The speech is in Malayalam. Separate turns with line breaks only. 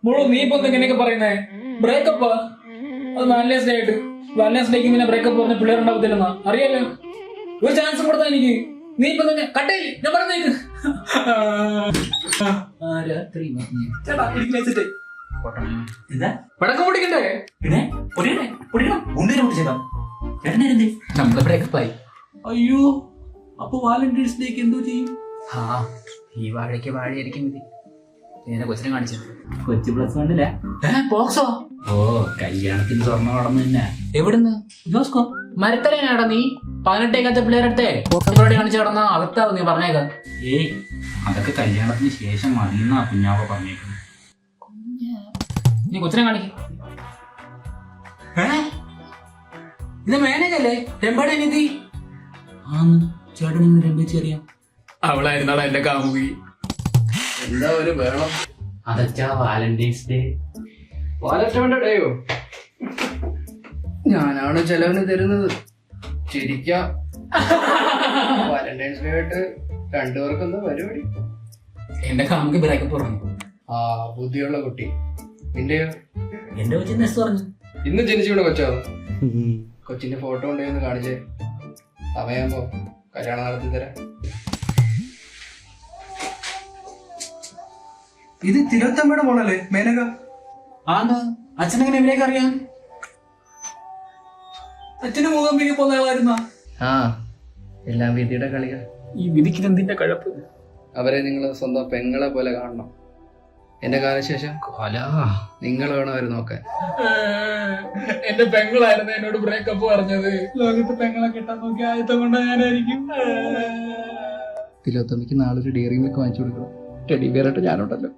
മോളു നീ ഇപ്പൊ എങ്ങനെയൊക്കെ പറയുന്നേ? ബ്രേക്കപ്പ് അത് വാലന്റൈൻസ് ഡേ ആയിട്ട്. വാലന്റൈൻസ് ഡേക്ക് പിന്നെ ബ്രേക്കപ്പ് പറഞ്ഞ പിള്ളേർ ഉണ്ടാവത്തില്ലെന്നാ അറിയാലോ. ഒരു ചാൻസ് കൊടുത്താ എനിക്ക്. നീ ഇപ്പൊ തന്നെ കട്ടയില് ഞാൻ പറഞ്ഞേക്ക്. പടക്കം പൊടിക്കണ്ടേ?
പിന്നെ
നമ്മള് ബ്രേക്കപ്പായി.
അയ്യോ, അപ്പൊ വാലന്റൈൻസ് ഡേക്ക് എന്തോ ചെയ്യും?
ഈ വാഴയ്ക്ക് വാഴയായിരിക്കും മതി. നേരെ കൊച്ചിനെ കാണിച്ചത്.
കൊച്ചു പ്ലസ് വണ്ണില്ലേ?
പോക്സോ?
ഓ, കല്യാണത്തിന് സ്വർണ്ണം നടന്നു തന്നെ.
എവിടുന്ന്?
ജോസ്കോ
മരത്തലേനാടാ നീ? 18 പിള്ളേരെ അടുത്തേ പോക്സോടെ കാണിച്ചു കിടന്ന അകത്താവും നീ പറഞ്ഞേക്ക.
ഏയ്, അതൊക്കെ കല്യാണത്തിന് ശേഷം മതിയെന്നാ കുഞ്ഞാവ പറഞ്ഞേക്കുന്നത്.
നീ കൊച്ചിനെ കാണിക്ക. ഇത് മേനേജല്ലേ? രമ്പാടെ നിധി
ചേട്ടൻ ഇന്ന് രംഭിച്ച് അറിയാം.
അവളായിരുന്നാളാ എന്റെ കാമുകി.
എന്താ ഒരു വേണം?
അതൊക്കെ വാലന്റൈൻസ് ഡേ.
ഡേയോ? ഞാനാണ് ചെലവിന് തരുന്നത്. ചിരിക്കാം. വാലന്റൈൻസ് ഡേ ആയിട്ട് രണ്ടുപേർക്കെന്താ പരിപാടി?
എന്റെ കാമുകി ബ്രേക്കപ്പ് പറഞ്ഞു.
ആ, ബുദ്ധിയുള്ള കുട്ടി. നിന്റെയോ?
എന്റെ കൊച്ചിന് നെസ് പറഞ്ഞു.
ഇന്ന് ജനിച്ചു വീണ കൊച്ചാണ്. കൊച്ചിന്റെ ഫോട്ടോ ഉണ്ടെന്ന് കാണിച്ചേ. സമയാകുമ്പോ കല്യാണം നടത്തി തരാം. ഇത് തിരുവത്തമ്മയുടെ മോളല്ലേ മേനക?
ആന്ന് അച്ഛനെങ്ങനെ ഇവരേക്ക് അറിയാം? അച്ഛന് മൂകാംബിക പോന്നാളായിരുന്ന.
ആ, എല്ലാം വിധിയുടെ കളികൾ.
ഈ വിധിക്ക് എന്തിന്റെ കഴപ്പ്?
അവരെ നിങ്ങൾ സ്വന്തം പെങ്ങളെ പോലെ കാണണം. എന്റെ കാലശേഷം നിങ്ങൾ വേണം അവര് നോക്കാൻ.
എന്റെ പെങ്ങളായിരുന്നു എന്നോട് ബ്രേക്കപ്പ് പറഞ്ഞത്. ലോകത്ത് പെങ്ങളെ കിട്ടാൻ നോക്കി ആദ്യത്തെ കൊണ്ട് ഞാനായിരിക്കും.
തിലോത്തമ്മയ്ക്ക് നാളെ ഒരു ഡയറി മിൽക്ക് വാങ്ങിച്ചു കൊടുക്കണം. ടെഡി ബിയറായിട്ട് ഞാനുണ്ടല്ലോ.